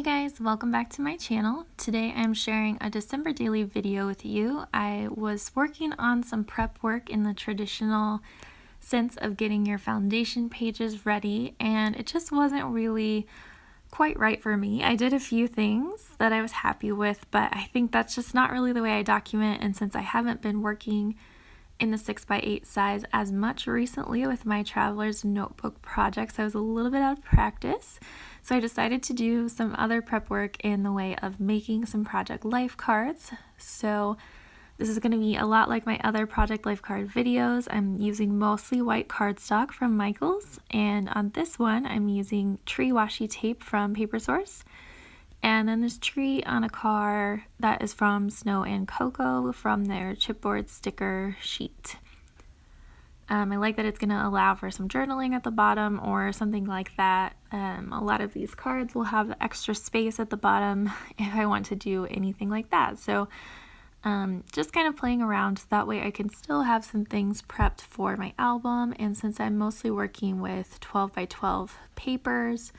guys, welcome back to my channel. Today I'm sharing a December daily video with you. I was working on some prep work in the traditional sense of getting your foundation pages ready, and it just wasn't really quite right for me. I did a few things that I was happy with, but I think that's just not really the way I document, and since I haven't been working in the 6x8 size as much recently with my traveler's notebook projects, I was a little bit out of practice. So I decided to do some other prep work in the way of making some project life cards. So this is going to be a lot like my other project life card videos. I'm using mostly white cardstock from Michaels, and on this one I'm using tree washi tape from Paper Source. And then this tree on a car that is from Snow and Cocoa from their chipboard sticker sheet. I like that it's going to allow for some journaling at the bottom or something like that. A lot of these cards will have extra space at the bottom if I want to do anything like that. So just kind of playing around so that way I can still have some things prepped for my album. And since I'm mostly working with 12x12 papers,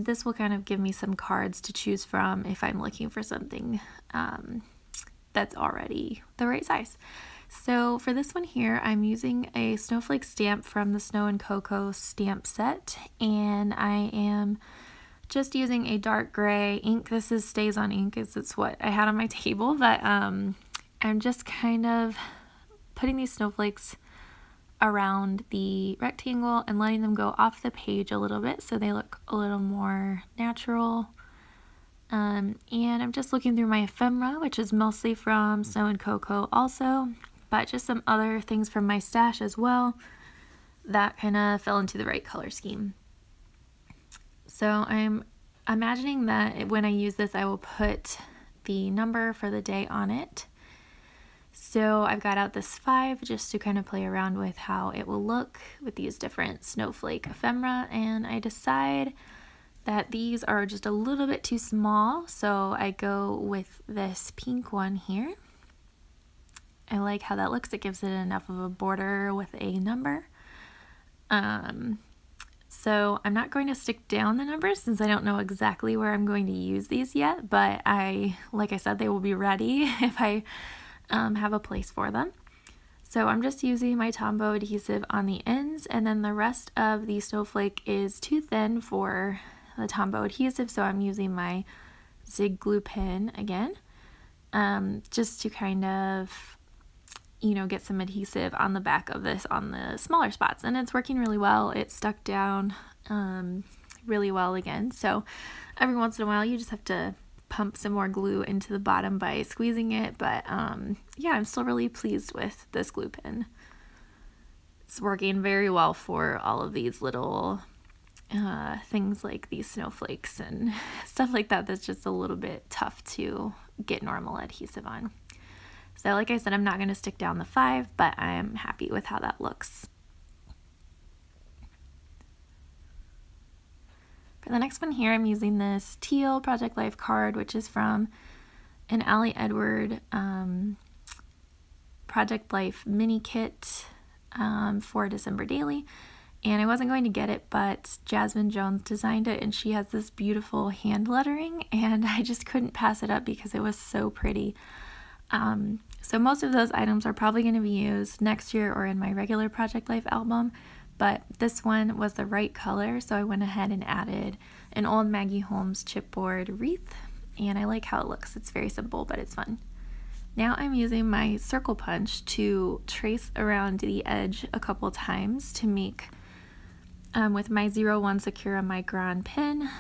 this will kind of give me some cards to choose from if I'm looking for something that's already the right size. So for this one here, I'm using a snowflake stamp from the Snow and Cocoa stamp set, and I am just using a dark gray ink. This is Stays On ink, as it's what I had on my table, but I'm just kind of putting these snowflakes around the rectangle and letting them go off the page a little bit so they look a little more natural. And I'm just looking through my ephemera, which is mostly from Snow and Cocoa also, but just some other things from my stash as well that kind of fell into the right color scheme. So I'm imagining that when I use this, I will put the number for the day on it. So I've got out this 5 just to kind of play around with how it will look with these different snowflake ephemera, and I decide that these are just a little bit too small, so I go with this pink one here. I like how that looks. It gives it enough of a border with a number. So I'm not going to stick down the numbers since I don't know exactly where I'm going to use these yet, but like I said, they will be ready if I have a place for them. So I'm just using my Tombow adhesive on the ends, and then the rest of the snowflake is too thin for the Tombow adhesive, so I'm using my Zig glue pen again, just to kind of, get some adhesive on the back of this on the smaller spots, and it's working really well. It stuck down really well again, so every once in a while you just have to pump some more glue into the bottom by squeezing it, but yeah, I'm still really pleased with this glue pen. It's working very well for all of these little things like these snowflakes and stuff like that that's just a little bit tough to get normal adhesive on. So like I said, I'm not going to stick down the 5, but I'm happy with how that looks. For the next one here, I'm using this teal Project Life card, which is from an Allie Edward Project Life mini kit for December Daily. And I wasn't going to get it, but Jasmine Jones designed it, and she has this beautiful hand lettering, and I just couldn't pass it up because it was so pretty. So most of those items are probably going to be used next year or in my regular Project Life album, but this one was the right color, so I went ahead and added an old Maggie Holmes chipboard wreath, and I like how it looks. It's very simple, but it's fun. Now I'm using my circle punch to trace around the edge a couple times to make, with my 01 Sakura Micron pen,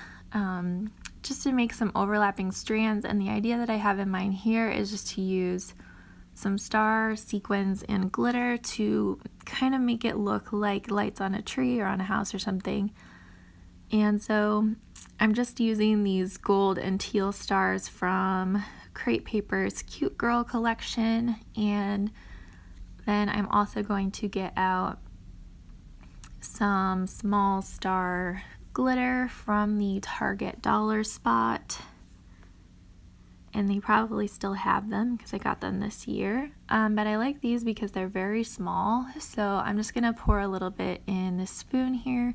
just to make some overlapping strands. And the idea that I have in mind here is just to use some star sequins and glitter to kind of make it look like lights on a tree or on a house or something. And so I'm just using these gold and teal stars from Crate Paper's Cute Girl collection, and then I'm also going to get out some small star glitter from the Target dollar spot, and they probably still have them because I got them this year, but I like these because they're very small, so I'm just gonna pour a little bit in this spoon here,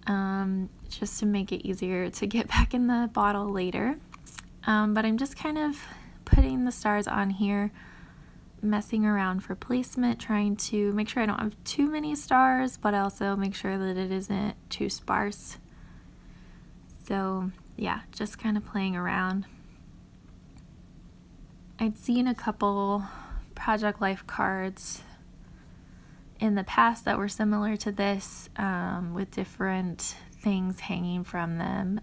just to make it easier to get back in the bottle later. But I'm just kind of putting the stars on here, messing around for placement, trying to make sure I don't have too many stars, but also make sure that it isn't too sparse. So yeah, just kind of playing around. I'd seen a couple Project Life cards in the past that were similar to this, with different things hanging from them.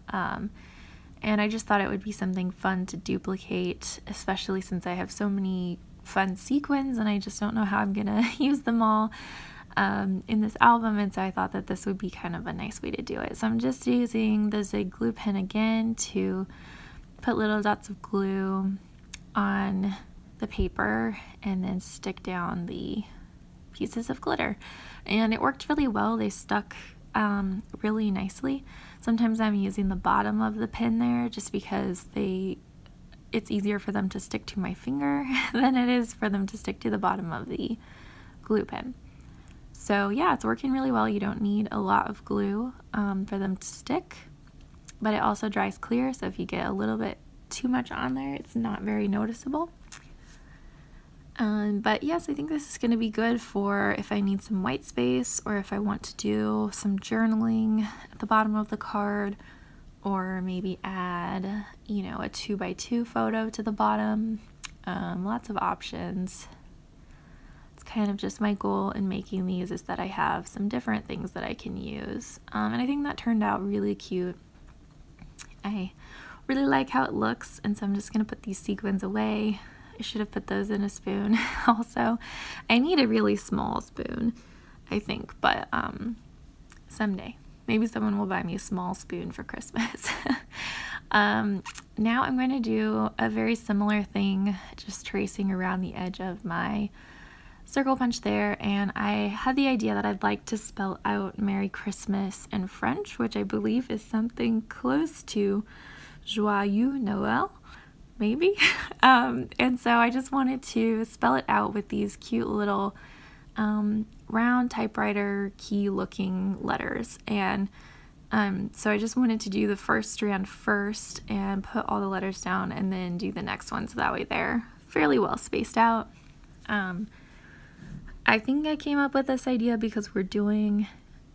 And I just thought it would be something fun to duplicate, especially since I have so many fun sequins and I just don't know how I'm gonna use them all in this album, and so I thought that this would be kind of a nice way to do it. So I'm just using the Zig glue pen again to put little dots of glue on the paper and then stick down the pieces of glitter, and it worked really well. They stuck really nicely. Sometimes I'm using the bottom of the pen there just because it's easier for them to stick to my finger than it is for them to stick to the bottom of the glue pen. So yeah, it's working really well. You don't need a lot of glue for them to stick, but it also dries clear, so if you get a little bit too much on there, it's not very noticeable. But yes, I think this is going to be good for if I need some white space, or if I want to do some journaling at the bottom of the card, or maybe add, a 2x2 photo to the bottom. Lots of options. It's kind of just my goal in making these is that I have some different things that I can use. And I think that turned out really cute. I really like how it looks, and so I'm just going to put these sequins away. I should have put those in a spoon also. I need a really small spoon, I think, but someday. Maybe someone will buy me a small spoon for Christmas. Now I'm going to do a very similar thing, just tracing around the edge of my circle punch there, and I had the idea that I'd like to spell out Merry Christmas in French, which I believe is something close to Joyeux Noël, maybe. And so I just wanted to spell it out with these cute little round typewriter key looking letters, and so I just wanted to do the first strand first and put all the letters down, and then do the next one, so that way they're fairly well spaced out. I think I came up with this idea because we're doing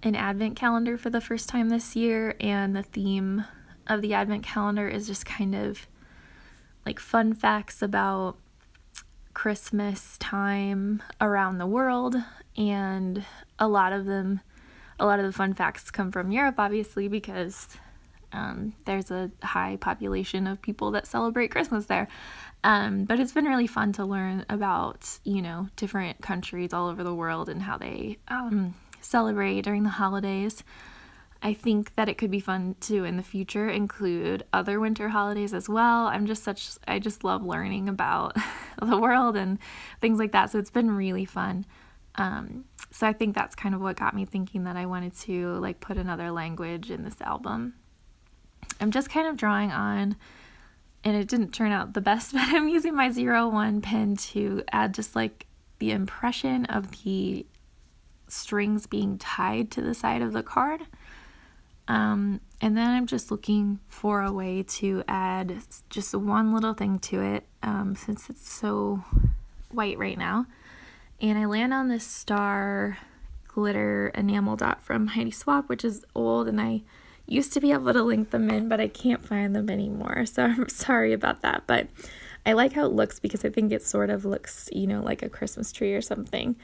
an advent calendar for the first time this year, and the theme of the advent calendar is just kind of like fun facts about Christmas time around the world, and a lot of the fun facts come from Europe, obviously, because there's a high population of people that celebrate Christmas there. But it's been really fun to learn about, different countries all over the world and how they celebrate during the holidays. I think that it could be fun to, in the future, include other winter holidays as well. I just love learning about the world and things like that. So it's been really fun. So I think that's kind of what got me thinking that I wanted to put another language in this album. I'm just kind of drawing on, and it didn't turn out the best, but I'm using my 01 pen to add just the impression of the strings being tied to the side of the card. And then I'm just looking for a way to add just one little thing to it, since it's so white right now. And I land on this star glitter enamel dot from Heidi Swapp, which is old, and I used to be able to link them in, but I can't find them anymore, so I'm sorry about that. But I like how it looks because I think it sort of looks, like a Christmas tree or something,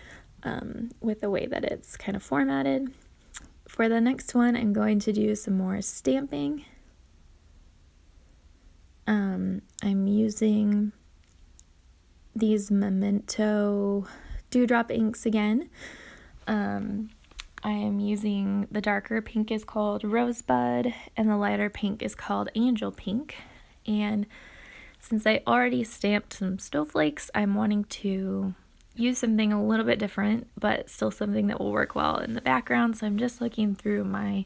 with the way that it's kind of formatted. For the next one, I'm going to do some more stamping. I'm using these Memento Dewdrop inks again. I am using the darker pink is called Rosebud, and the lighter pink is called Angel Pink. And since I already stamped some snowflakes, I'm wanting to use something a little bit different, but still something that will work well in the background. So I'm just looking through my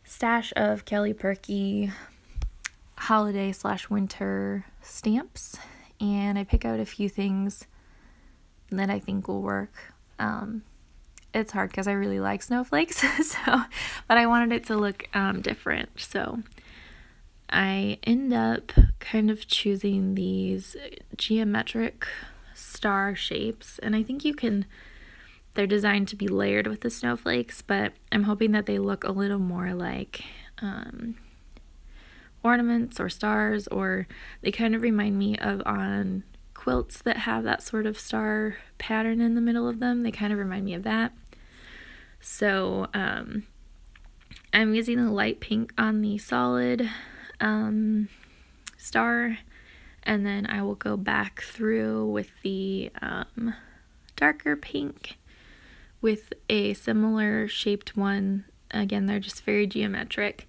stash of Kelly Perky holiday/winter stamps, and I pick out a few things that I think will work. it's hard because I really like snowflakes, but I wanted it to look different. So I end up kind of choosing these geometric star shapes, and I think they're designed to be layered with the snowflakes, but I'm hoping that they look a little more like ornaments or stars, or they kind of remind me of on quilts that have that sort of star pattern in the middle of them. They kind of remind me of that. So I'm using the light pink on the solid star, and then I will go back through with the darker pink with a similar shaped one. Again, they're just very geometric,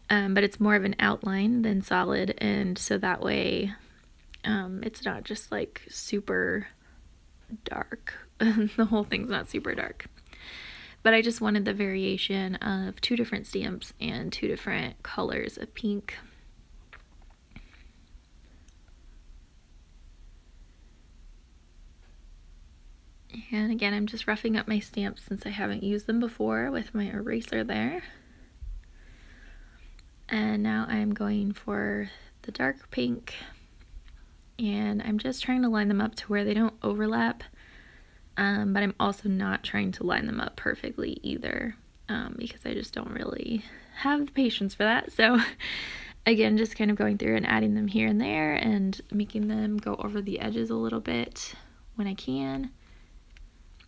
but it's more of an outline than solid, and so that way it's not just like super dark. The whole thing's not super dark. But I just wanted the variation of 2 different stamps and 2 different colors of pink. And again, I'm just roughing up my stamps since I haven't used them before with my eraser there. And now I'm going for the dark pink, and I'm just trying to line them up to where they don't overlap. But I'm also not trying to line them up perfectly either, because I just don't really have the patience for that. So again, just kind of going through and adding them here and there and making them go over the edges a little bit when I can.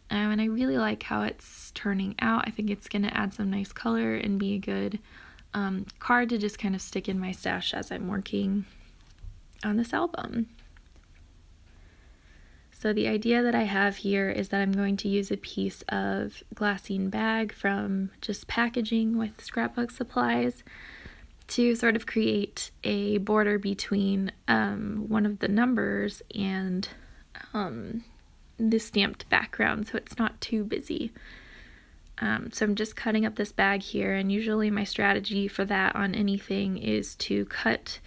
And I really like how it's turning out. I think it's going to add some nice color and be a good card to just kind of stick in my stash as I'm working on this album. So the idea that I have here is that I'm going to use a piece of glassine bag from just packaging with scrapbook supplies to sort of create a border between one of the numbers and the stamped background, so it's not too busy. So I'm just cutting up this bag here, and usually my strategy for that on anything is to cut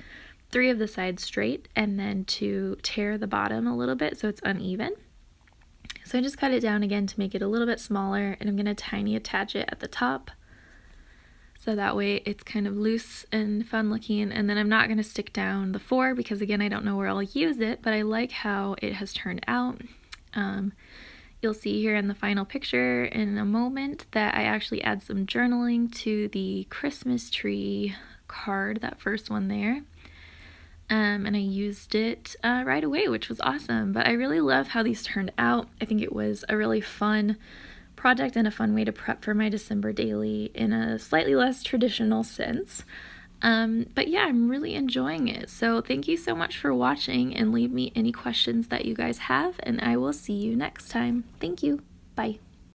3 of the sides straight and then to tear the bottom a little bit so it's uneven. So I just cut it down again to make it a little bit smaller, and I'm going to tiny attach it at the top so that way it's kind of loose and fun looking. And then I'm not going to stick down the 4 because again I don't know where I'll use it, but I like how it has turned out. You'll see here in the final picture in a moment that I actually add some journaling to the Christmas tree card, that first one there. And I used it right away, which was awesome. But I really love how these turned out. I think it was a really fun project and a fun way to prep for my December daily in a slightly less traditional sense. But yeah, I'm really enjoying it. So thank you so much for watching, and leave me any questions that you guys have, and I will see you next time. Thank you. Bye.